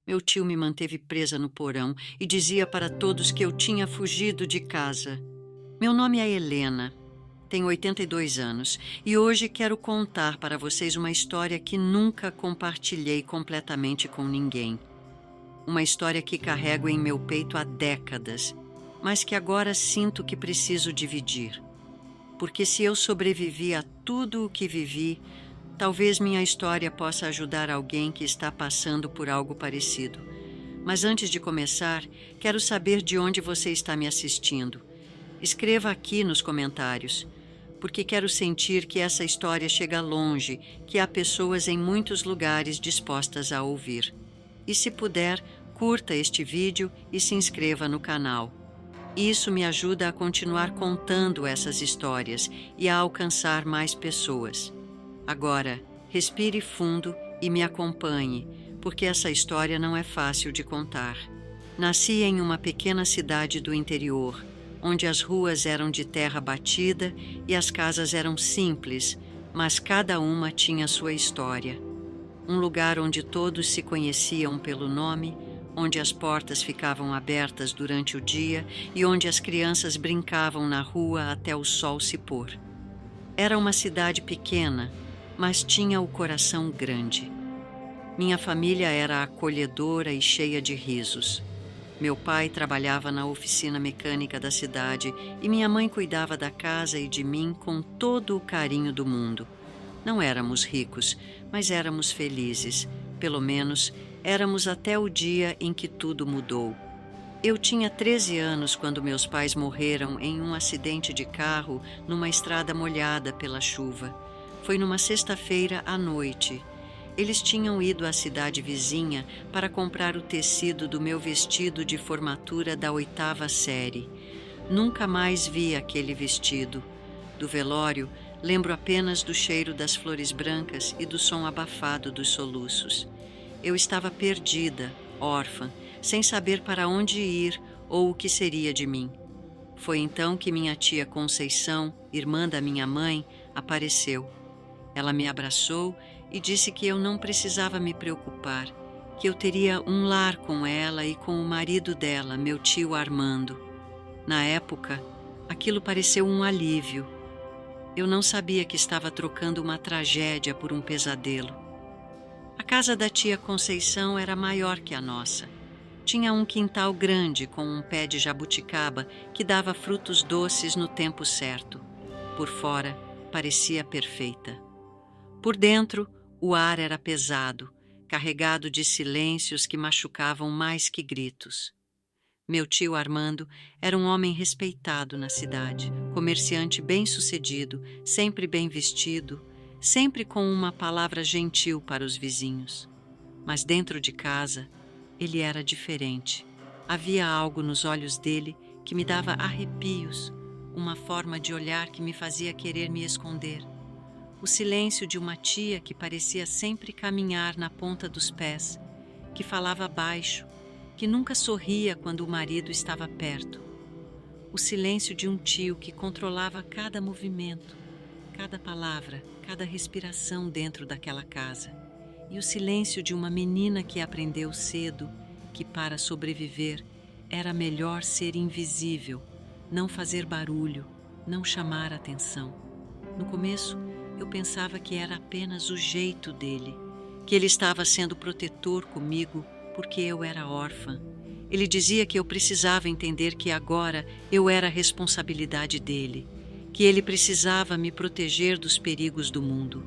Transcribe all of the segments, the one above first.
Meu tio me manteve presa no porão e dizia para todos que eu tinha fugido de casa. Meu nome é Helena, tenho 82 anos e hoje quero contar para vocês uma história que nunca compartilhei completamente com ninguém. Uma história que carrego em meu peito há décadas, mas que agora sinto que preciso dividir. Porque se eu sobrevivi a tudo o que vivi, talvez minha história possa ajudar alguém que está passando por algo parecido. Mas antes de começar, quero saber de onde você está me assistindo. Escreva aqui nos comentários, porque quero sentir que essa história chega longe, que há pessoas em muitos lugares dispostas a ouvir. E se puder, curta este vídeo e se inscreva no canal. Isso me ajuda a continuar contando essas histórias e a alcançar mais pessoas. Agora, respire fundo e me acompanhe, porque essa história não é fácil de contar. Nasci em uma pequena cidade do interior, onde as ruas eram de terra batida e as casas eram simples, mas cada uma tinha sua história. Um lugar onde todos se conheciam pelo nome, onde as portas ficavam abertas durante o dia e onde as crianças brincavam na rua até o sol se pôr. Era uma cidade pequena, mas tinha o coração grande. Minha família era acolhedora e cheia de risos. Meu pai trabalhava na oficina mecânica da cidade e minha mãe cuidava da casa e de mim com todo o carinho do mundo. Não éramos ricos, mas éramos felizes. Pelo menos, éramos até o dia em que tudo mudou. Eu tinha 13 anos quando meus pais morreram em um acidente de carro numa estrada molhada pela chuva. Foi numa sexta-feira à noite. Eles tinham ido à cidade vizinha para comprar o tecido do meu vestido de formatura da 8ª série. Nunca mais vi aquele vestido. Do velório, lembro apenas do cheiro das flores brancas e do som abafado dos soluços. Eu estava perdida, órfã, sem saber para onde ir ou o que seria de mim. Foi então que minha tia Conceição, irmã da minha mãe, apareceu. Ela me abraçou e disse que eu não precisava me preocupar, que eu teria um lar com ela e com o marido dela, meu tio Armando. Na época, aquilo pareceu um alívio. Eu não sabia que estava trocando uma tragédia por um pesadelo. A casa da tia Conceição era maior que a nossa. Tinha um quintal grande com um pé de jabuticaba que dava frutos doces no tempo certo. Por fora, parecia perfeita. Por dentro, o ar era pesado, carregado de silêncios que machucavam mais que gritos. Meu tio Armando era um homem respeitado na cidade, comerciante bem-sucedido, sempre bem vestido, sempre com uma palavra gentil para os vizinhos. Mas dentro de casa, ele era diferente. Havia algo nos olhos dele que me dava arrepios, uma forma de olhar que me fazia querer me esconder. O silêncio de uma tia que parecia sempre caminhar na ponta dos pés, que falava baixo, que nunca sorria quando o marido estava perto. O silêncio de um tio que controlava cada movimento, cada palavra, cada respiração dentro daquela casa. E o silêncio de uma menina que aprendeu cedo que para sobreviver era melhor ser invisível, não fazer barulho, não chamar atenção. No começo, eu pensava que era apenas o jeito dele, que ele estava sendo protetor comigo porque eu era órfã. Ele dizia que eu precisava entender que agora eu era a responsabilidade dele, que ele precisava me proteger dos perigos do mundo.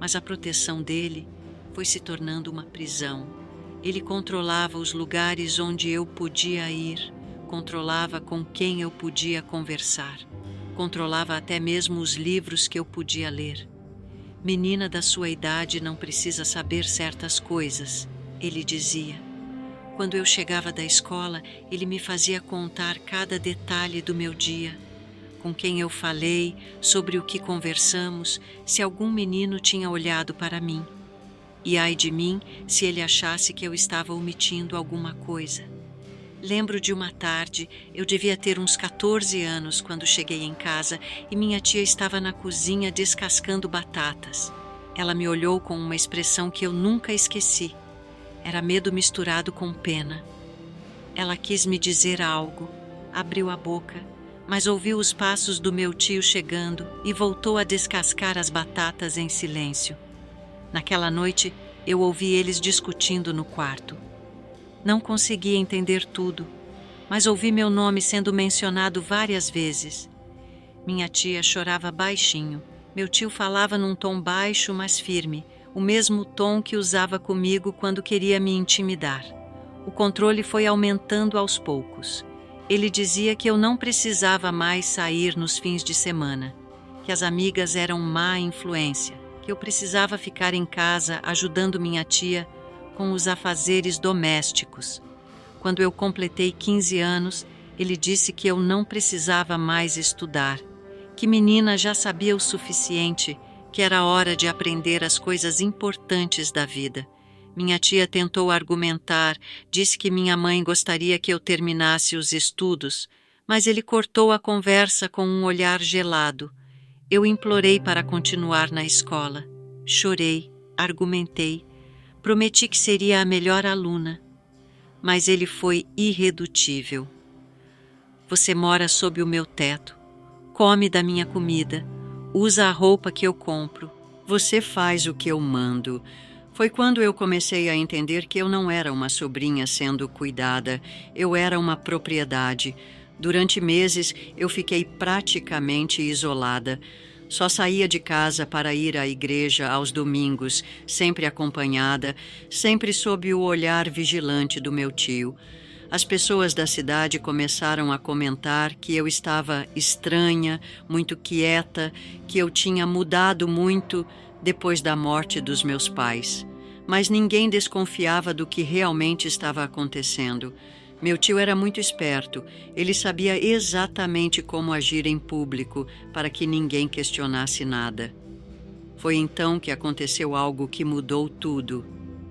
Mas a proteção dele foi se tornando uma prisão. Ele controlava os lugares onde eu podia ir, controlava com quem eu podia conversar, controlava até mesmo os livros que eu podia ler. Menina da sua idade não precisa saber certas coisas, ele dizia. Quando eu chegava da escola, ele me fazia contar cada detalhe do meu dia, com quem eu falei, sobre o que conversamos, se algum menino tinha olhado para mim. E ai de mim se ele achasse que eu estava omitindo alguma coisa. Lembro de uma tarde, eu devia ter uns 14 anos quando cheguei em casa e minha tia estava na cozinha descascando batatas. Ela me olhou com uma expressão que eu nunca esqueci. Era medo misturado com pena. Ela quis me dizer algo, abriu a boca, mas ouviu os passos do meu tio chegando e voltou a descascar as batatas em silêncio. Naquela noite, eu ouvi eles discutindo no quarto. Não conseguia entender tudo, mas ouvi meu nome sendo mencionado várias vezes. Minha tia chorava baixinho. Meu tio falava num tom baixo, mas firme, o mesmo tom que usava comigo quando queria me intimidar. O controle foi aumentando aos poucos. Ele dizia que eu não precisava mais sair nos fins de semana, que as amigas eram má influência, que eu precisava ficar em casa ajudando minha tia com os afazeres domésticos. Quando eu completei 15 anos, ele disse que eu não precisava mais estudar, que menina já sabia o suficiente, que era hora de aprender as coisas importantes da vida. Minha tia tentou argumentar, disse que minha mãe gostaria que eu terminasse os estudos, mas ele cortou a conversa com um olhar gelado. Eu implorei para continuar na escola. Chorei, argumentei, prometi que seria a melhor aluna, mas ele foi irredutível. Você mora sob o meu teto, come da minha comida, usa a roupa que eu compro, você faz o que eu mando. Foi quando eu comecei a entender que eu não era uma sobrinha sendo cuidada, eu era uma propriedade. Durante meses eu fiquei praticamente isolada. Só saía de casa para ir à igreja aos domingos, sempre acompanhada, sempre sob o olhar vigilante do meu tio. As pessoas da cidade começaram a comentar que eu estava estranha, muito quieta, que eu tinha mudado muito depois da morte dos meus pais. Mas ninguém desconfiava do que realmente estava acontecendo. Meu tio era muito esperto. Ele sabia exatamente como agir em público para que ninguém questionasse nada. Foi então que aconteceu algo que mudou tudo.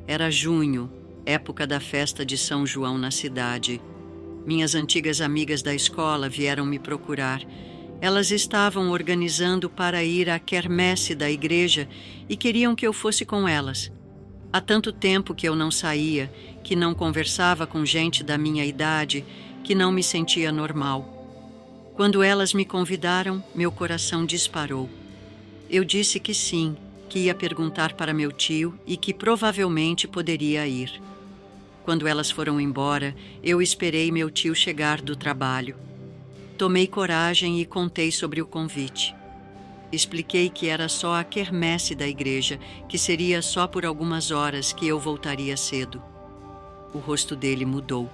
Era junho, época da festa de São João na cidade. Minhas antigas amigas da escola vieram me procurar. Elas estavam organizando para ir à quermesse da igreja e queriam que eu fosse com elas. Há tanto tempo que eu não saía, que não conversava com gente da minha idade, que não me sentia normal. Quando elas me convidaram, meu coração disparou. Eu disse que sim, que ia perguntar para meu tio e que provavelmente poderia ir. Quando elas foram embora, eu esperei meu tio chegar do trabalho. Tomei coragem e contei sobre o convite. Expliquei que era só a quermesse da igreja, que seria só por algumas horas que eu voltaria cedo. O rosto dele mudou.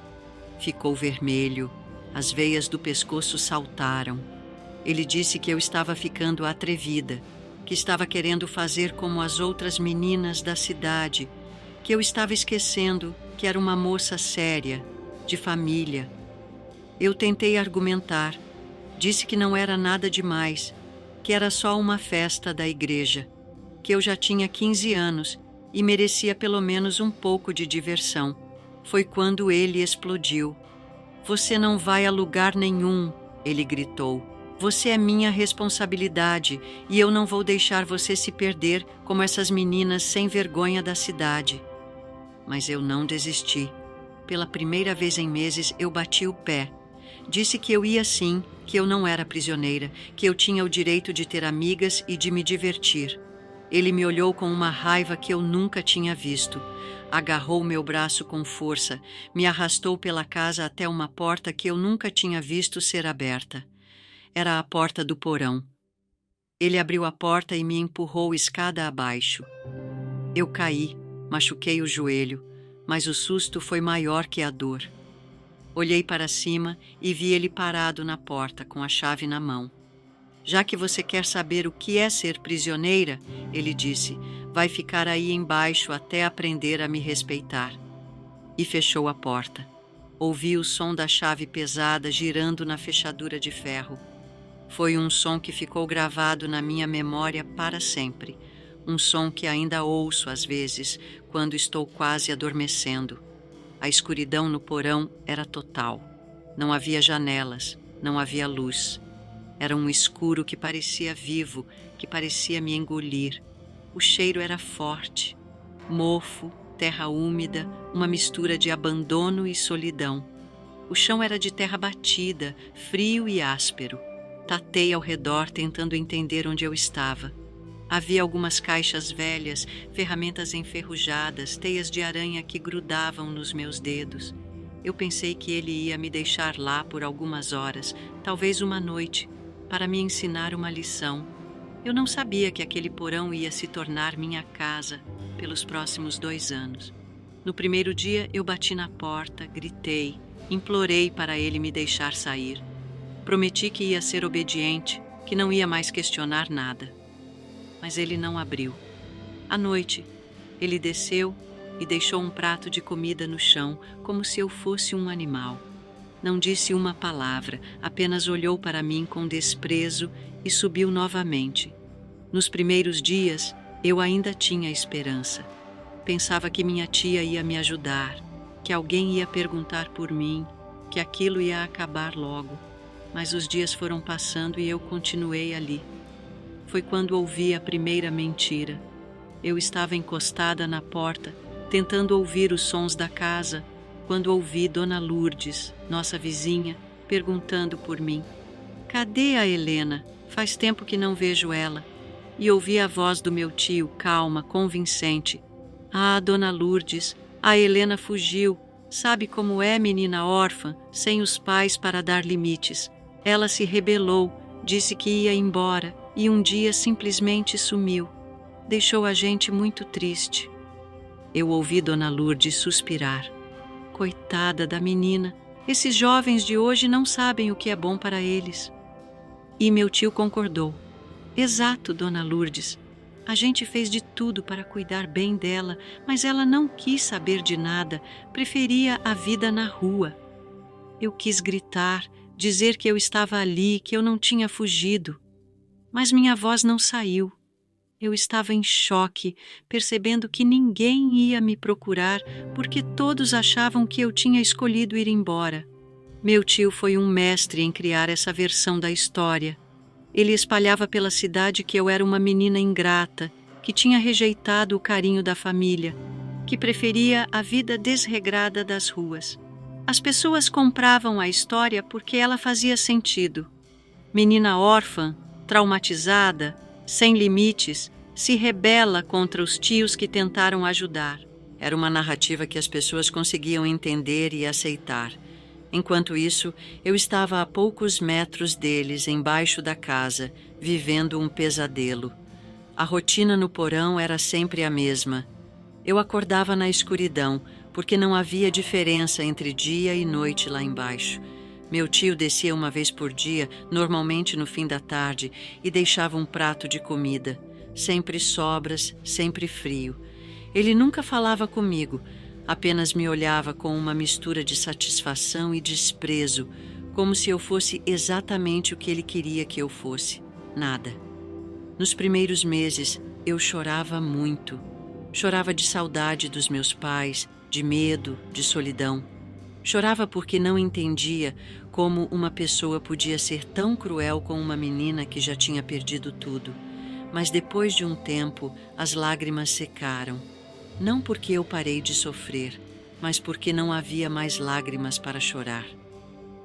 Ficou vermelho, as veias do pescoço saltaram. Ele disse que eu estava ficando atrevida, que estava querendo fazer como as outras meninas da cidade, que eu estava esquecendo que era uma moça séria, de família. Eu tentei argumentar, disse que não era nada demais, que era só uma festa da igreja, que eu já tinha 15 anos e merecia pelo menos um pouco de diversão. Foi quando ele explodiu. Você não vai a lugar nenhum, ele gritou. Você é minha responsabilidade e eu não vou deixar você se perder como essas meninas sem vergonha da cidade. Mas eu não desisti. Pela primeira vez em meses eu bati o pé. Disse que eu ia sim, que eu não era prisioneira, que eu tinha o direito de ter amigas e de me divertir. Ele me olhou com uma raiva que eu nunca tinha visto. Agarrou meu braço com força, me arrastou pela casa até uma porta que eu nunca tinha visto ser aberta. Era a porta do porão. Ele abriu a porta e me empurrou escada abaixo. Eu caí, machuquei o joelho, mas o susto foi maior que a dor. Olhei para cima e vi ele parado na porta com a chave na mão. Já que você quer saber o que é ser prisioneira, ele disse, vai ficar aí embaixo até aprender a me respeitar. E fechou a porta. Ouvi o som da chave pesada girando na fechadura de ferro. Foi um som que ficou gravado na minha memória para sempre. Um som que ainda ouço às vezes, quando estou quase adormecendo. A escuridão no porão era total. Não havia janelas, não havia luz. Era um escuro que parecia vivo, que parecia me engolir. O cheiro era forte, mofo, terra úmida, uma mistura de abandono e solidão. O chão era de terra batida, frio e áspero. Tatei ao redor tentando entender onde eu estava. Havia algumas caixas velhas, ferramentas enferrujadas, teias de aranha que grudavam nos meus dedos. Eu pensei que ele ia me deixar lá por algumas horas, talvez uma noite, para me ensinar uma lição. Eu não sabia que aquele porão ia se tornar minha casa pelos próximos 2 anos. No primeiro dia, eu bati na porta, gritei, implorei para ele me deixar sair. Prometi que ia ser obediente, que não ia mais questionar nada. Mas ele não abriu. À noite, ele desceu e deixou um prato de comida no chão, como se eu fosse um animal. Não disse uma palavra, apenas olhou para mim com desprezo e subiu novamente. Nos primeiros dias, eu ainda tinha esperança. Pensava que minha tia ia me ajudar, que alguém ia perguntar por mim, que aquilo ia acabar logo. Mas os dias foram passando e eu continuei ali. Foi quando ouvi a primeira mentira. Eu estava encostada na porta, tentando ouvir os sons da casa, quando ouvi Dona Lourdes, nossa vizinha, perguntando por mim. Cadê a Helena? Faz tempo que não vejo ela. E ouvi a voz do meu tio, calma, convincente. Ah, Dona Lourdes, a Helena fugiu. Sabe como é, menina órfã, sem os pais para dar limites. Ela se rebelou, disse que ia embora e um dia simplesmente sumiu. Deixou a gente muito triste. Eu ouvi Dona Lourdes suspirar. Coitada da menina, esses jovens de hoje não sabem o que é bom para eles. E meu tio concordou. Exato, Dona Lourdes. A gente fez de tudo para cuidar bem dela, mas ela não quis saber de nada, preferia a vida na rua. Eu quis gritar, dizer que eu estava ali, que eu não tinha fugido. Mas minha voz não saiu. Eu estava em choque, percebendo que ninguém ia me procurar porque todos achavam que eu tinha escolhido ir embora. Meu tio foi um mestre em criar essa versão da história. Ele espalhava pela cidade que eu era uma menina ingrata, que tinha rejeitado o carinho da família, que preferia a vida desregrada das ruas. As pessoas compravam a história porque ela fazia sentido. Menina órfã, traumatizada, sem limites, se rebela contra os tios que tentaram ajudar. Era uma narrativa que as pessoas conseguiam entender e aceitar. Enquanto isso, eu estava a poucos metros deles, embaixo da casa, vivendo um pesadelo. A rotina no porão era sempre a mesma. Eu acordava na escuridão, porque não havia diferença entre dia e noite lá embaixo. Meu tio descia uma vez por dia, normalmente no fim da tarde, e deixava um prato de comida. Sempre sobras, sempre frio. Ele nunca falava comigo, apenas me olhava com uma mistura de satisfação e desprezo, como se eu fosse exatamente o que ele queria que eu fosse. Nada. Nos primeiros meses, eu chorava muito. Chorava de saudade dos meus pais, de medo, de solidão. Chorava porque não entendia como uma pessoa podia ser tão cruel com uma menina que já tinha perdido tudo. Mas depois de um tempo, as lágrimas secaram. Não porque eu parei de sofrer, mas porque não havia mais lágrimas para chorar.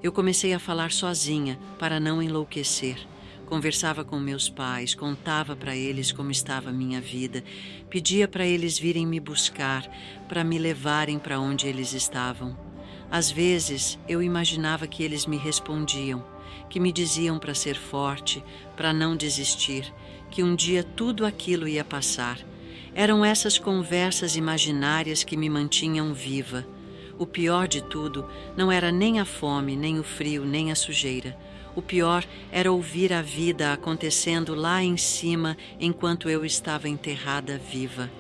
Eu comecei a falar sozinha, para não enlouquecer. Conversava com meus pais, contava para eles como estava a minha vida, pedia para eles virem me buscar, para me levarem para onde eles estavam. Às vezes, eu imaginava que eles me respondiam, que me diziam para ser forte, para não desistir, que um dia tudo aquilo ia passar. Eram essas conversas imaginárias que me mantinham viva. O pior de tudo não era nem a fome, nem o frio, nem a sujeira. O pior era ouvir a vida acontecendo lá em cima enquanto eu estava enterrada viva.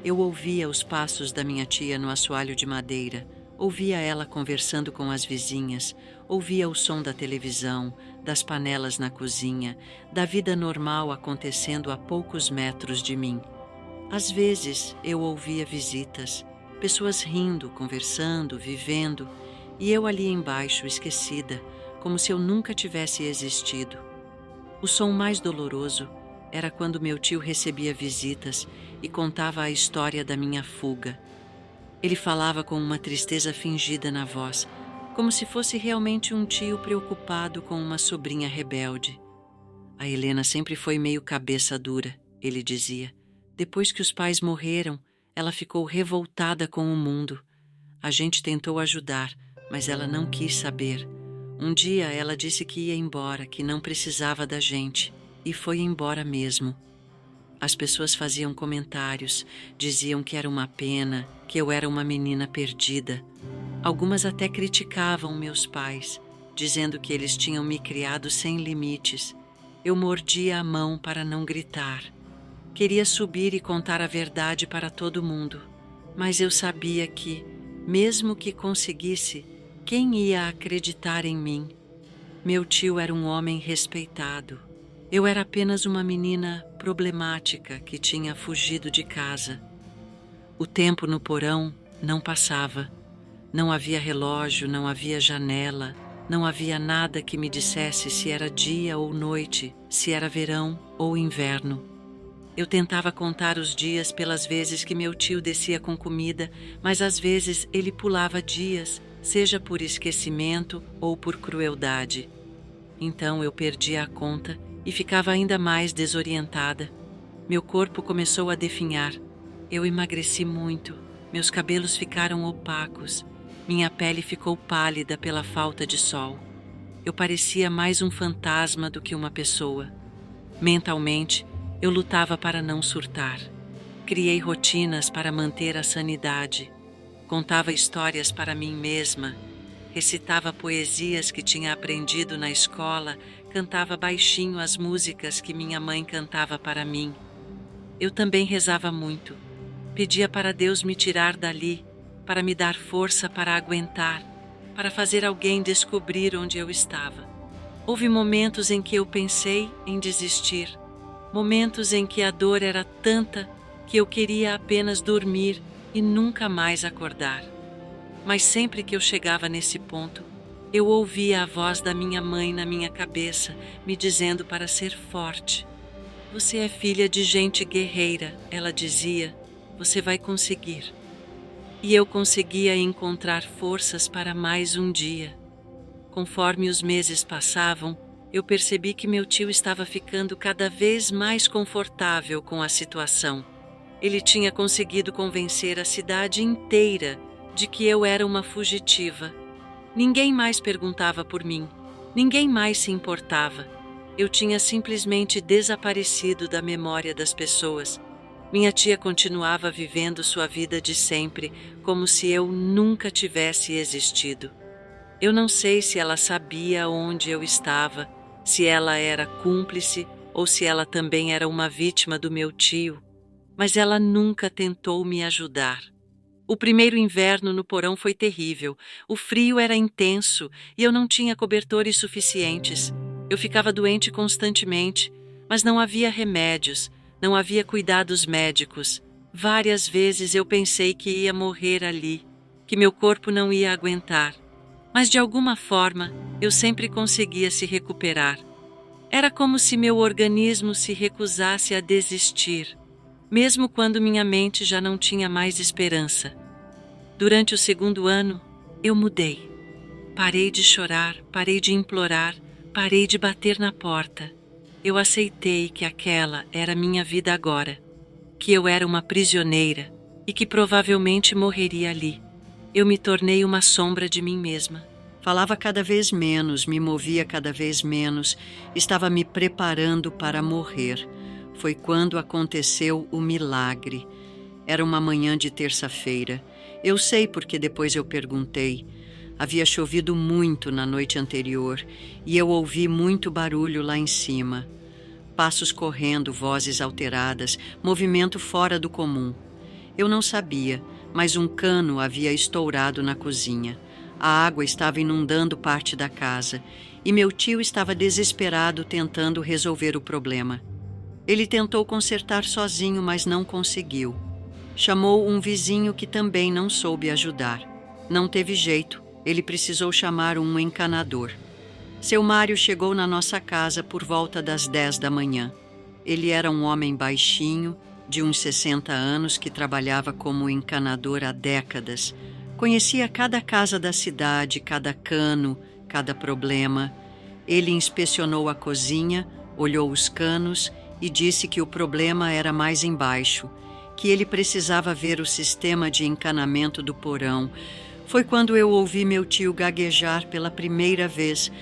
Eu ouvia os passos da minha tia no assoalho de madeira, ouvia ela conversando com as vizinhas, ouvia o som da televisão, das panelas na cozinha, da vida normal acontecendo a poucos metros de mim. Às vezes eu ouvia visitas, pessoas rindo, conversando, vivendo, e eu ali embaixo, esquecida, como se eu nunca tivesse existido. O som mais doloroso era quando meu tio recebia visitas e contava a história da minha fuga. Ele falava com uma tristeza fingida na voz, como se fosse realmente um tio preocupado com uma sobrinha rebelde. A Helena sempre foi meio cabeça dura, ele dizia. Depois que os pais morreram, ela ficou revoltada com o mundo. A gente tentou ajudar, mas ela não quis saber. Um dia ela disse que ia embora, que não precisava da gente, e foi embora mesmo. As pessoas faziam comentários, diziam que era uma pena, que eu era uma menina perdida. Algumas até criticavam meus pais, dizendo que eles tinham me criado sem limites. Eu mordia a mão para não gritar. Queria subir e contar a verdade para todo mundo, mas eu sabia que, mesmo que conseguisse, quem ia acreditar em mim? Meu tio era um homem respeitado. Eu era apenas uma menina problemática que tinha fugido de casa. O tempo no porão não passava. Não havia relógio, não havia janela, não havia nada que me dissesse se era dia ou noite, se era verão ou inverno. Eu tentava contar os dias pelas vezes que meu tio descia com comida, mas às vezes ele pulava dias, seja por esquecimento ou por crueldade. Então eu perdia a conta e ficava ainda mais desorientada. Meu corpo começou a definhar. Eu emagreci muito, meus cabelos ficaram opacos, minha pele ficou pálida pela falta de sol. Eu parecia mais um fantasma do que uma pessoa. Mentalmente, eu lutava para não surtar. Criei rotinas para manter a sanidade. Contava histórias para mim mesma. Recitava poesias que tinha aprendido na escola, cantava baixinho as músicas que minha mãe cantava para mim. Eu também rezava muito. Pedia para Deus me tirar dali, para me dar força para aguentar, para fazer alguém descobrir onde eu estava. Houve momentos em que eu pensei em desistir, momentos em que a dor era tanta que eu queria apenas dormir e nunca mais acordar. Mas sempre que eu chegava nesse ponto, eu ouvia a voz da minha mãe na minha cabeça, me dizendo para ser forte. Você é filha de gente guerreira, ela dizia, você vai conseguir. E eu conseguia encontrar forças para mais um dia. Conforme os meses passavam, eu percebi que meu tio estava ficando cada vez mais confortável com a situação. Ele tinha conseguido convencer a cidade inteira de que eu era uma fugitiva. Ninguém mais perguntava por mim, ninguém mais se importava. Eu tinha simplesmente desaparecido da memória das pessoas. Minha tia continuava vivendo sua vida de sempre, como se eu nunca tivesse existido. Eu não sei se ela sabia onde eu estava, se ela era cúmplice ou se ela também era uma vítima do meu tio, mas ela nunca tentou me ajudar. O primeiro inverno no porão foi terrível. O frio era intenso e eu não tinha cobertores suficientes. Eu ficava doente constantemente, mas não havia remédios, não havia cuidados médicos. Várias vezes eu pensei que ia morrer ali, que meu corpo não ia aguentar. Mas de alguma forma eu sempre conseguia se recuperar. Era como se meu organismo se recusasse a desistir, mesmo quando minha mente já não tinha mais esperança. Durante o segundo ano, eu mudei. Parei de chorar, parei de implorar, parei de bater na porta. Eu aceitei que aquela era minha vida agora, que eu era uma prisioneira e que provavelmente morreria ali. Eu me tornei uma sombra de mim mesma. Falava cada vez menos, me movia cada vez menos, estava me preparando para morrer. Foi quando aconteceu o milagre. Era uma manhã de terça-feira. Eu sei porque depois eu perguntei. Havia chovido muito na noite anterior e eu ouvi muito barulho lá em cima. Passos correndo, vozes alteradas, movimento fora do comum. Eu não sabia, mas um cano havia estourado na cozinha. A água estava inundando parte da casa e meu tio estava desesperado tentando resolver o problema. Ele tentou consertar sozinho, mas não conseguiu. Chamou um vizinho que também não soube ajudar. Não teve jeito, ele precisou chamar um encanador. Seu Mário chegou na nossa casa por volta das 10 da manhã. Ele era um homem baixinho, de uns 60 anos que trabalhava como encanador há décadas. Conhecia cada casa da cidade, cada cano, cada problema. Ele inspecionou a cozinha, olhou os canos e disse que o problema era mais embaixo, que ele precisava ver o sistema de encanamento do porão. Foi quando eu ouvi meu tio gaguejar pela primeira vez.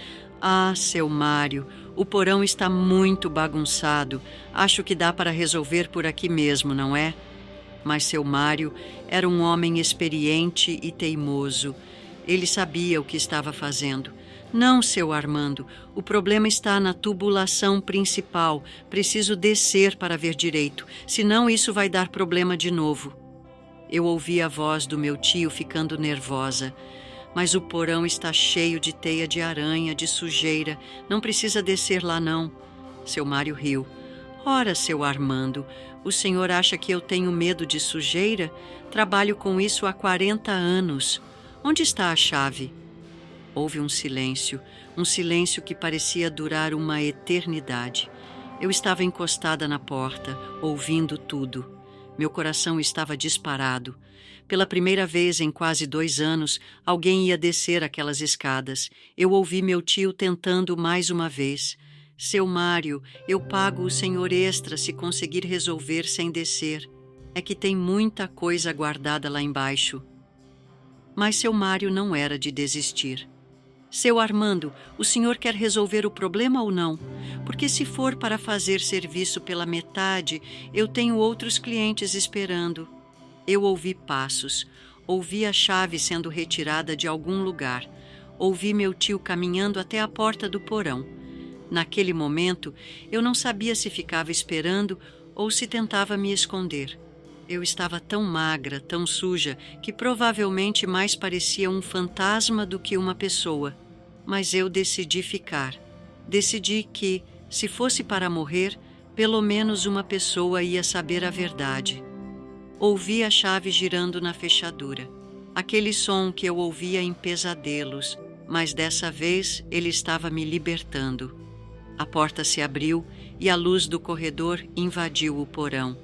Ah, seu Mário, o porão está muito bagunçado. Acho que dá para resolver por aqui mesmo, não é? Mas seu Mário era um homem experiente e teimoso. Ele sabia o que estava fazendo. Não, seu Armando, o problema está na tubulação principal. Preciso descer para ver direito, senão isso vai dar problema de novo. Eu ouvi a voz do meu tio ficando nervosa. Mas o porão está cheio de teia de aranha, de sujeira. Não precisa descer lá, não. Seu Mário riu. Ora, seu Armando, o senhor acha que eu tenho medo de sujeira? Trabalho com isso há 40 anos. Onde está a chave? Houve um silêncio que parecia durar uma eternidade. Eu estava encostada na porta, ouvindo tudo. Meu coração estava disparado. Pela primeira vez em quase 2 anos, alguém ia descer aquelas escadas. Eu ouvi meu tio tentando mais uma vez. Seu Mário, eu pago o senhor extra se conseguir resolver sem descer. É que tem muita coisa guardada lá embaixo. Mas seu Mário não era de desistir. Seu Armando, o senhor quer resolver o problema ou não? Porque se for para fazer serviço pela metade, eu tenho outros clientes esperando. Eu ouvi passos, ouvi a chave sendo retirada de algum lugar, ouvi meu tio caminhando até a porta do porão. Naquele momento, eu não sabia se ficava esperando ou se tentava me esconder. Eu estava tão magra, tão suja, que provavelmente mais parecia um fantasma do que uma pessoa. Mas eu decidi ficar. Decidi que, se fosse para morrer, pelo menos uma pessoa ia saber a verdade. Ouvi a chave girando na fechadura. Aquele som que eu ouvia em pesadelos, mas dessa vez ele estava me libertando. A porta se abriu e a luz do corredor invadiu o porão.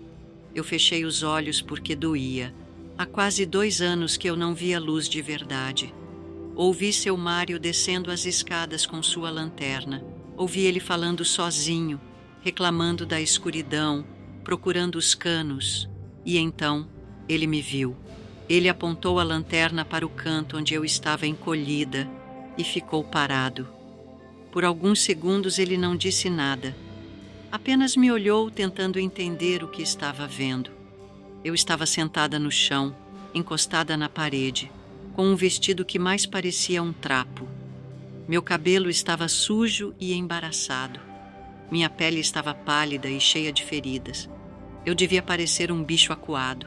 Eu fechei os olhos porque doía. Há quase 2 anos que eu não via luz de verdade. Ouvi seu Mário descendo as escadas com sua lanterna. Ouvi ele falando sozinho, reclamando da escuridão, procurando os canos. E então ele me viu. Ele apontou a lanterna para o canto onde eu estava encolhida e ficou parado. Por alguns segundos ele não disse nada. Apenas me olhou tentando entender o que estava vendo. Eu estava sentada no chão, encostada na parede, com um vestido que mais parecia um trapo. Meu cabelo estava sujo e embaraçado. Minha pele estava pálida e cheia de feridas. Eu devia parecer um bicho acuado.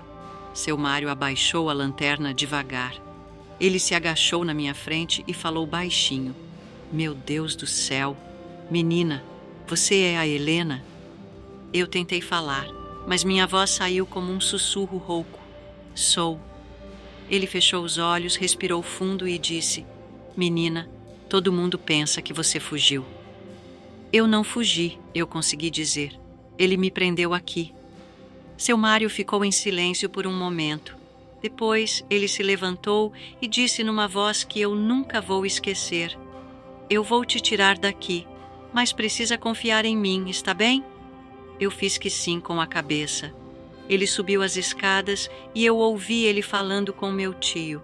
Seu Mário abaixou a lanterna devagar. Ele se agachou na minha frente e falou baixinho. Meu Deus do céu! Menina, você é a Helena? Eu tentei falar, mas minha voz saiu como um sussurro rouco. Sou. Ele fechou os olhos, respirou fundo e disse: Menina, todo mundo pensa que você fugiu. Eu não fugi, eu consegui dizer. Ele me prendeu aqui. Seu Mário ficou em silêncio por um momento. Depois, ele se levantou e disse numa voz que eu nunca vou esquecer: Eu vou te tirar daqui, mas precisa confiar em mim, está bem? Eu fiz que sim com a cabeça. Ele subiu as escadas e eu ouvi ele falando com meu tio.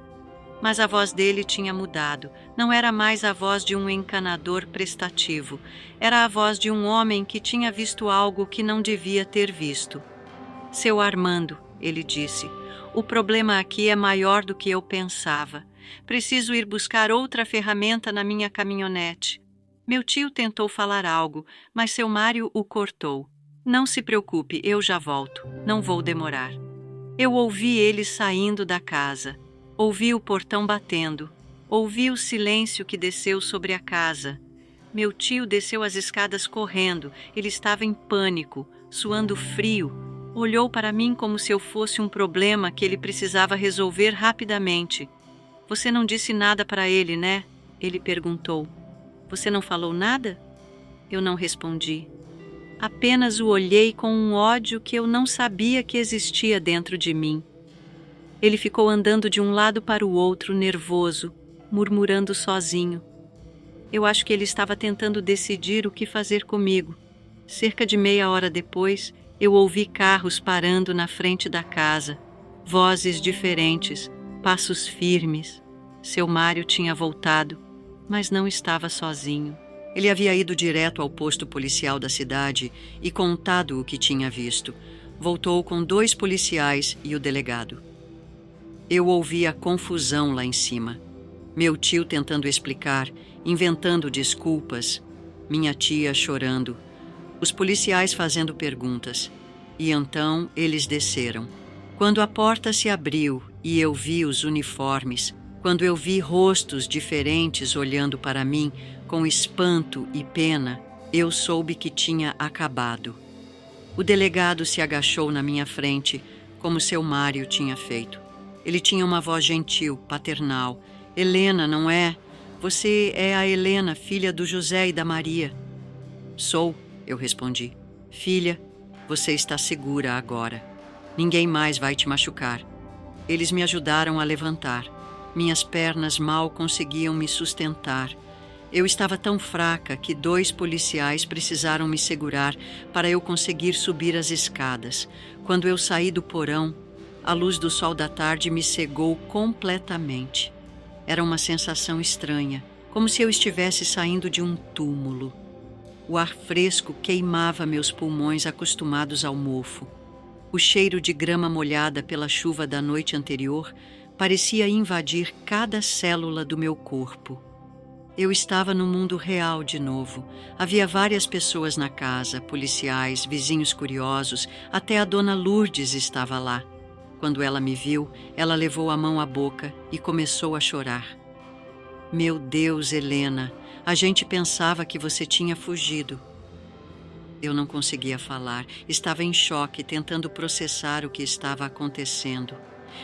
Mas a voz dele tinha mudado. Não era mais a voz de um encanador prestativo. Era a voz de um homem que tinha visto algo que não devia ter visto. Seu Armando, ele disse, o problema aqui é maior do que eu pensava. Preciso ir buscar outra ferramenta na minha caminhonete. Meu tio tentou falar algo, mas seu Mário o cortou. Não se preocupe, eu já volto. Não vou demorar. Eu ouvi ele saindo da casa. Ouvi o portão batendo. Ouvi o silêncio que desceu sobre a casa. Meu tio desceu as escadas correndo. Ele estava em pânico, suando frio. Olhou para mim como se eu fosse um problema que ele precisava resolver rapidamente. Você não disse nada para ele, né? Ele perguntou. Você não falou nada? Eu não respondi. Apenas o olhei com um ódio que eu não sabia que existia dentro de mim. Ele ficou andando de um lado para o outro, nervoso, murmurando sozinho. Eu acho que ele estava tentando decidir o que fazer comigo. Cerca de meia hora depois, eu ouvi carros parando na frente da casa, vozes diferentes, passos firmes. Seu Mário tinha voltado, mas não estava sozinho. Ele havia ido direto ao posto policial da cidade e contado o que tinha visto. Voltou com 2 policiais e o delegado. Eu ouvi a confusão lá em cima. Meu tio tentando explicar, inventando desculpas. Minha tia chorando. Os policiais fazendo perguntas. E então eles desceram. Quando a porta se abriu e eu vi os uniformes, quando eu vi rostos diferentes olhando para mim com espanto e pena, eu soube que tinha acabado. O delegado se agachou na minha frente, como seu Mário tinha feito. Ele tinha uma voz gentil, paternal. Helena, não é? Você é a Helena, filha do José e da Maria. Sou, eu respondi. Filha, você está segura agora. Ninguém mais vai te machucar. Eles me ajudaram a levantar. Minhas pernas mal conseguiam me sustentar. Eu estava tão fraca que 2 policiais precisaram me segurar para eu conseguir subir as escadas. Quando eu saí do porão, a luz do sol da tarde me cegou completamente. Era uma sensação estranha, como se eu estivesse saindo de um túmulo. O ar fresco queimava meus pulmões acostumados ao mofo. O cheiro de grama molhada pela chuva da noite anterior parecia invadir cada célula do meu corpo. Eu estava no mundo real de novo. Havia várias pessoas na casa, policiais, vizinhos curiosos, até a dona Lourdes estava lá. Quando ela me viu, ela levou a mão à boca e começou a chorar. Meu Deus, Helena, a gente pensava que você tinha fugido. Eu não conseguia falar, estava em choque, tentando processar o que estava acontecendo.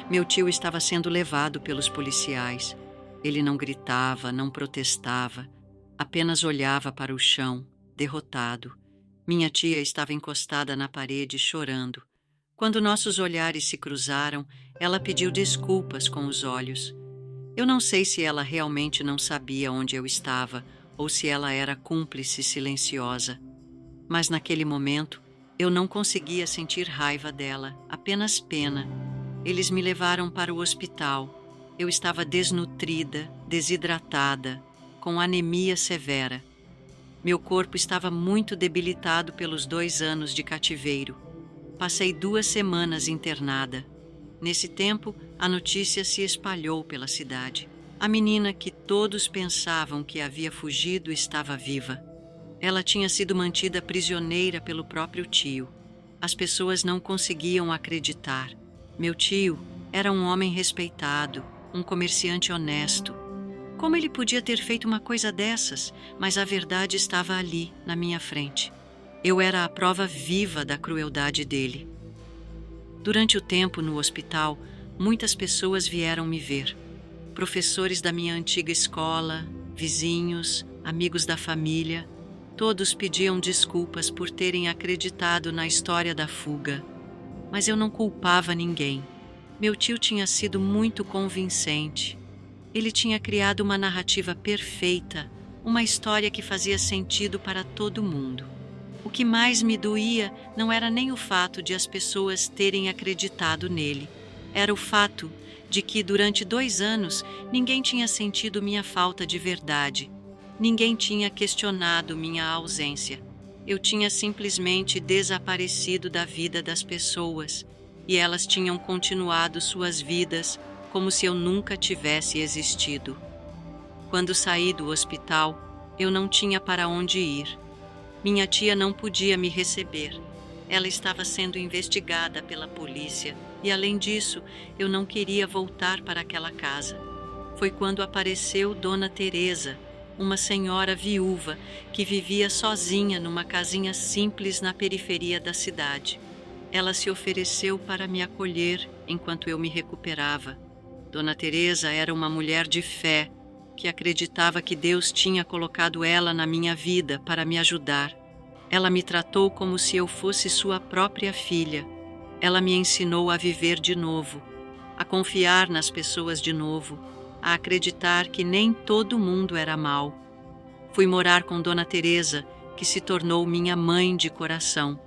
Meu tio estava sendo levado pelos policiais. Ele não gritava, não protestava, apenas olhava para o chão, derrotado. Minha tia estava encostada na parede, chorando. Quando nossos olhares se cruzaram, ela pediu desculpas com os olhos. Eu não sei se ela realmente não sabia onde eu estava ou se ela era cúmplice silenciosa. Mas naquele momento, eu não conseguia sentir raiva dela, apenas pena. Eles me levaram para o hospital. Eu estava desnutrida, desidratada, com anemia severa. Meu corpo estava muito debilitado pelos 2 anos de cativeiro. Passei 2 semanas internada. Nesse tempo, a notícia se espalhou pela cidade. A menina que todos pensavam que havia fugido estava viva. Ela tinha sido mantida prisioneira pelo próprio tio. As pessoas não conseguiam acreditar. Meu tio era um homem respeitado, um comerciante honesto. Como ele podia ter feito uma coisa dessas? Mas a verdade estava ali, na minha frente. Eu era a prova viva da crueldade dele. Durante o tempo no hospital, muitas pessoas vieram me ver. Professores da minha antiga escola, vizinhos, amigos da família, todos pediam desculpas por terem acreditado na história da fuga. Mas eu não culpava ninguém. Meu tio tinha sido muito convincente. Ele tinha criado uma narrativa perfeita, uma história que fazia sentido para todo mundo. O que mais me doía não era nem o fato de as pessoas terem acreditado nele. Era o fato de que, durante 2 anos, ninguém tinha sentido minha falta de verdade. Ninguém tinha questionado minha ausência. Eu tinha simplesmente desaparecido da vida das pessoas. E elas tinham continuado suas vidas como se eu nunca tivesse existido. Quando saí do hospital, eu não tinha para onde ir. Minha tia não podia me receber. Ela estava sendo investigada pela polícia e, além disso, eu não queria voltar para aquela casa. Foi quando apareceu Dona Teresa, uma senhora viúva que vivia sozinha numa casinha simples na periferia da cidade. Ela se ofereceu para me acolher enquanto eu me recuperava. Dona Teresa era uma mulher de fé, que acreditava que Deus tinha colocado ela na minha vida para me ajudar. Ela me tratou como se eu fosse sua própria filha. Ela me ensinou a viver de novo, a confiar nas pessoas de novo, a acreditar que nem todo mundo era mau. Fui morar com Dona Teresa, que se tornou minha mãe de coração.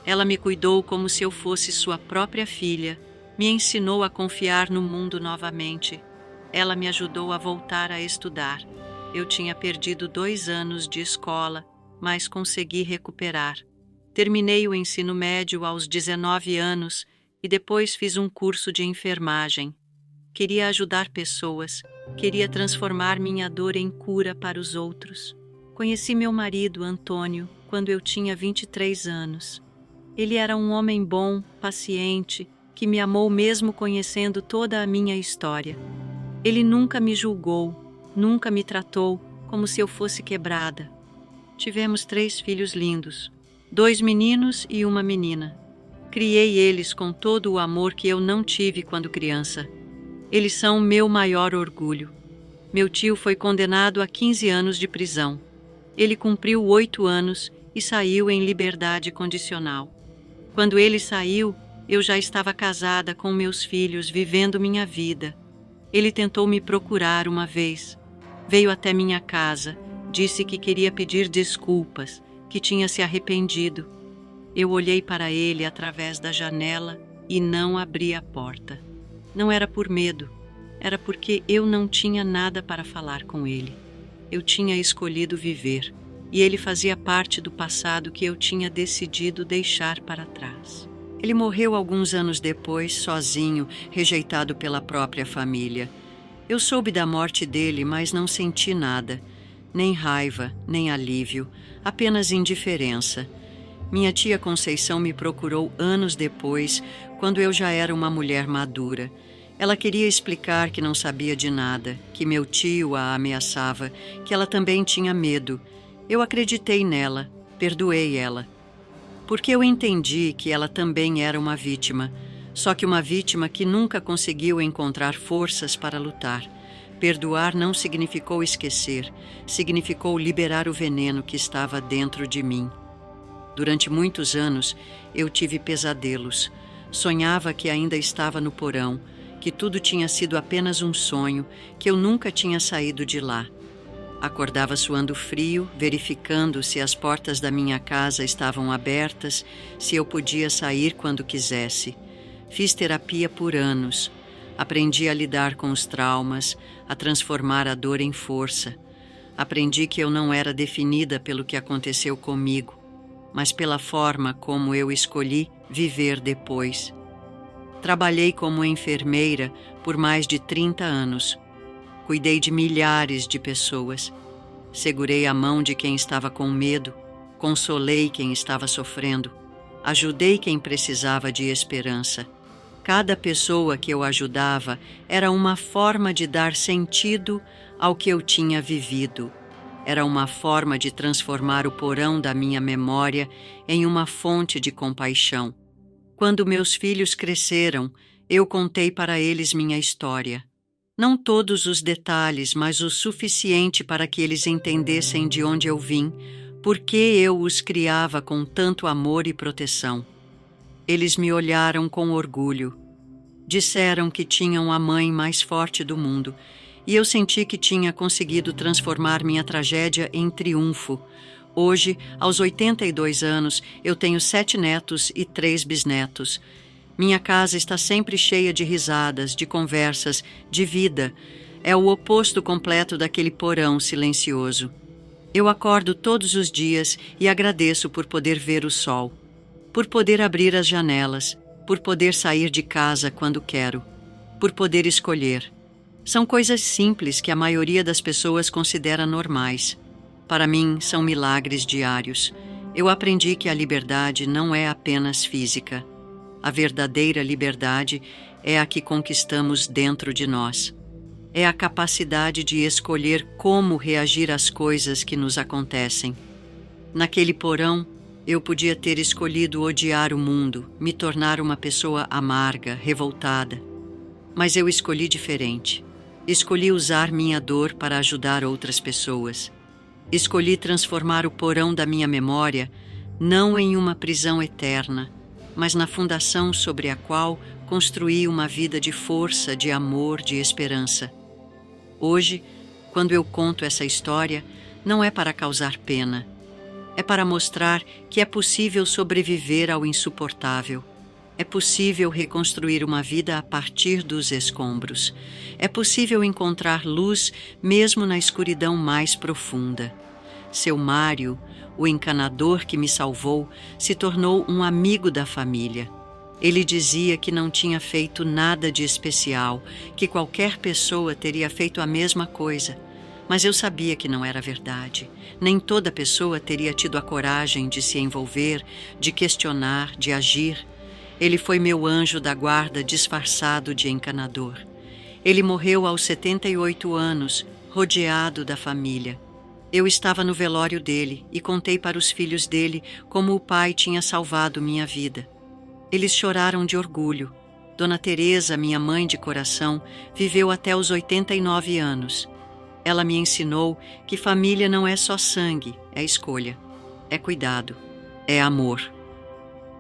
Ela me cuidou como se eu fosse sua própria filha, me ensinou a confiar no mundo novamente. Ela me ajudou a voltar a estudar. Eu tinha perdido 2 anos de escola, mas consegui recuperar. Terminei o ensino médio aos 19 anos e depois fiz um curso de enfermagem. Queria ajudar pessoas, queria transformar minha dor em cura para os outros. Conheci meu marido, Antônio, quando eu tinha 23 anos. Ele era um homem bom, paciente, que me amou mesmo conhecendo toda a minha história. Ele nunca me julgou, nunca me tratou como se eu fosse quebrada. Tivemos 3 filhos lindos, 2 meninos e uma menina. Criei eles com todo o amor que eu não tive quando criança. Eles são meu maior orgulho. Meu tio foi condenado a 15 anos de prisão. Ele cumpriu 8 anos e saiu em liberdade condicional. Quando ele saiu, eu já estava casada com meus filhos, vivendo minha vida. Ele tentou me procurar uma vez. Veio até minha casa, disse que queria pedir desculpas, que tinha se arrependido. Eu olhei para ele através da janela e não abri a porta. Não era por medo, era porque eu não tinha nada para falar com ele. Eu tinha escolhido viver, e ele fazia parte do passado que eu tinha decidido deixar para trás. Ele morreu alguns anos depois, sozinho, rejeitado pela própria família. Eu soube da morte dele, mas não senti nada. Nem raiva, nem alívio, apenas indiferença. Minha tia Conceição me procurou anos depois, quando eu já era uma mulher madura. Ela queria explicar que não sabia de nada, que meu tio a ameaçava, que ela também tinha medo. Eu acreditei nela, perdoei ela. Porque eu entendi que ela também era uma vítima, só que uma vítima que nunca conseguiu encontrar forças para lutar. Perdoar não significou esquecer, significou liberar o veneno que estava dentro de mim. Durante muitos anos, eu tive pesadelos. Sonhava que ainda estava no porão, que tudo tinha sido apenas um sonho, que eu nunca tinha saído de lá. Acordava suando frio, verificando se as portas da minha casa estavam abertas, se eu podia sair quando quisesse. Fiz terapia por anos. Aprendi a lidar com os traumas, a transformar a dor em força. Aprendi que eu não era definida pelo que aconteceu comigo, mas pela forma como eu escolhi viver depois. Trabalhei como enfermeira por mais de 30 anos. Cuidei de milhares de pessoas. Segurei a mão de quem estava com medo, consolei quem estava sofrendo, ajudei quem precisava de esperança. Cada pessoa que eu ajudava era uma forma de dar sentido ao que eu tinha vivido. Era uma forma de transformar o porão da minha memória em uma fonte de compaixão. Quando meus filhos cresceram, eu contei para eles minha história. Não todos os detalhes, mas o suficiente para que eles entendessem de onde eu vim, por que eu os criava com tanto amor e proteção. Eles me olharam com orgulho. Disseram que tinham a mãe mais forte do mundo, e eu senti que tinha conseguido transformar minha tragédia em triunfo. Hoje, aos 82 anos, eu tenho 7 netos e 3 bisnetos. Minha casa está sempre cheia de risadas, de conversas, de vida. É o oposto completo daquele porão silencioso. Eu acordo todos os dias e agradeço por poder ver o sol, por poder abrir as janelas, por poder sair de casa quando quero, por poder escolher. São coisas simples que a maioria das pessoas considera normais. Para mim, são milagres diários. Eu aprendi que a liberdade não é apenas física. A verdadeira liberdade é a que conquistamos dentro de nós. É a capacidade de escolher como reagir às coisas que nos acontecem. Naquele porão, eu podia ter escolhido odiar o mundo, me tornar uma pessoa amarga, revoltada. Mas eu escolhi diferente. Escolhi usar minha dor para ajudar outras pessoas. Escolhi transformar o porão da minha memória não em uma prisão eterna, mas na fundação sobre a qual construí uma vida de força, de amor, de esperança. Hoje, quando eu conto essa história, não é para causar pena. É para mostrar que é possível sobreviver ao insuportável. É possível reconstruir uma vida a partir dos escombros. É possível encontrar luz mesmo na escuridão mais profunda. Seu Mário, o encanador que me salvou, se tornou um amigo da família. Ele dizia que não tinha feito nada de especial, que qualquer pessoa teria feito a mesma coisa. Mas eu sabia que não era verdade. Nem toda pessoa teria tido a coragem de se envolver, de questionar, de agir. Ele foi meu anjo da guarda disfarçado de encanador. Ele morreu aos 78 anos, rodeado da família. Eu estava no velório dele e contei para os filhos dele como o pai tinha salvado minha vida. Eles choraram de orgulho. Dona Teresa, minha mãe de coração, viveu até os 89 anos. Ela me ensinou que família não é só sangue, é escolha, é cuidado, é amor.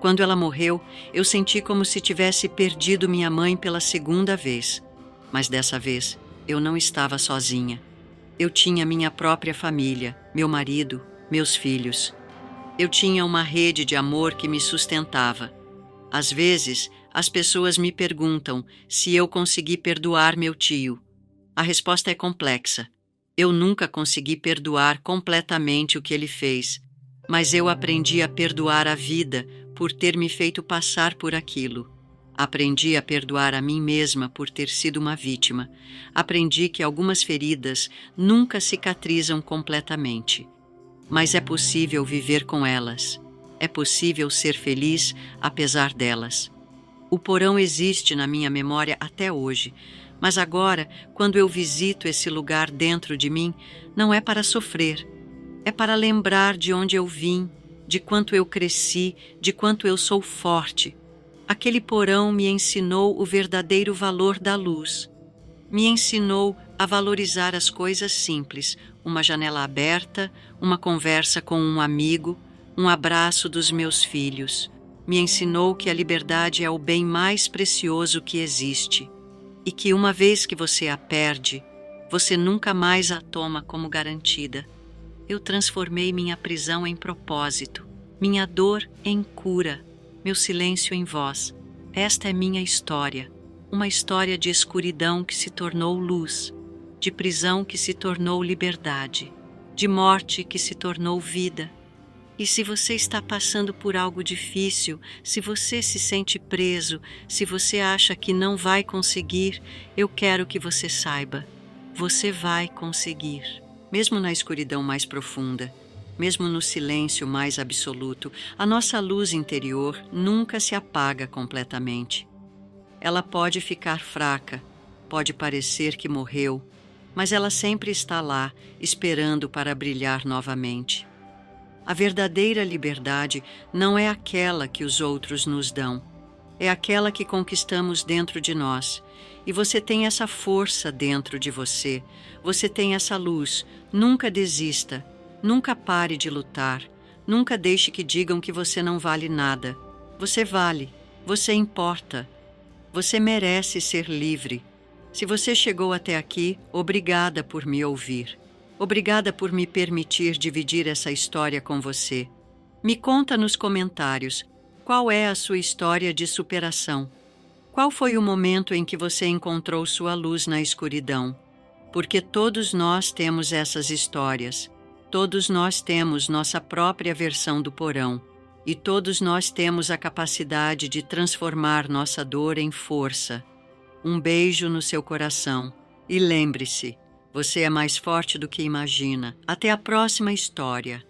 Quando ela morreu, eu senti como se tivesse perdido minha mãe pela segunda vez. Mas dessa vez, eu não estava sozinha. Eu tinha minha própria família, meu marido, meus filhos. Eu tinha uma rede de amor que me sustentava. Às vezes, as pessoas me perguntam se eu consegui perdoar meu tio. A resposta é complexa. Eu nunca consegui perdoar completamente o que ele fez, mas eu aprendi a perdoar a vida por ter me feito passar por aquilo. Aprendi a perdoar a mim mesma por ter sido uma vítima. Aprendi que algumas feridas nunca cicatrizam completamente, mas é possível viver com elas. É possível ser feliz apesar delas. O porão existe na minha memória até hoje, mas agora, quando eu visito esse lugar dentro de mim, não é para sofrer, é para lembrar de onde eu vim, de quanto eu cresci, de quanto eu sou forte. Aquele porão me ensinou o verdadeiro valor da luz. Me ensinou a valorizar as coisas simples, uma janela aberta, uma conversa com um amigo, um abraço dos meus filhos. Me ensinou que a liberdade é o bem mais precioso que existe e que uma vez que você a perde, você nunca mais a toma como garantida. Eu transformei minha prisão em propósito, minha dor em cura, meu silêncio em voz. Esta é minha história, uma história de escuridão que se tornou luz, de prisão que se tornou liberdade, de morte que se tornou vida. E se você está passando por algo difícil, se você se sente preso, se você acha que não vai conseguir, eu quero que você saiba, você vai conseguir. Mesmo na escuridão mais profunda, mesmo no silêncio mais absoluto, a nossa luz interior nunca se apaga completamente. Ela pode ficar fraca, pode parecer que morreu, mas ela sempre está lá, esperando para brilhar novamente. A verdadeira liberdade não é aquela que os outros nos dão, é aquela que conquistamos dentro de nós. E você tem essa força dentro de você, você tem essa luz. Nunca desista, nunca pare de lutar, nunca deixe que digam que você não vale nada. Você vale, você importa, você merece ser livre. Se você chegou até aqui, obrigada por me ouvir. Obrigada por me permitir dividir essa história com você. Me conta nos comentários qual é a sua história de superação. Qual foi o momento em que você encontrou sua luz na escuridão? Porque todos nós temos essas histórias. Todos nós temos nossa própria versão do porão. E todos nós temos a capacidade de transformar nossa dor em força. Um beijo no seu coração. E lembre-se, você é mais forte do que imagina. Até a próxima história.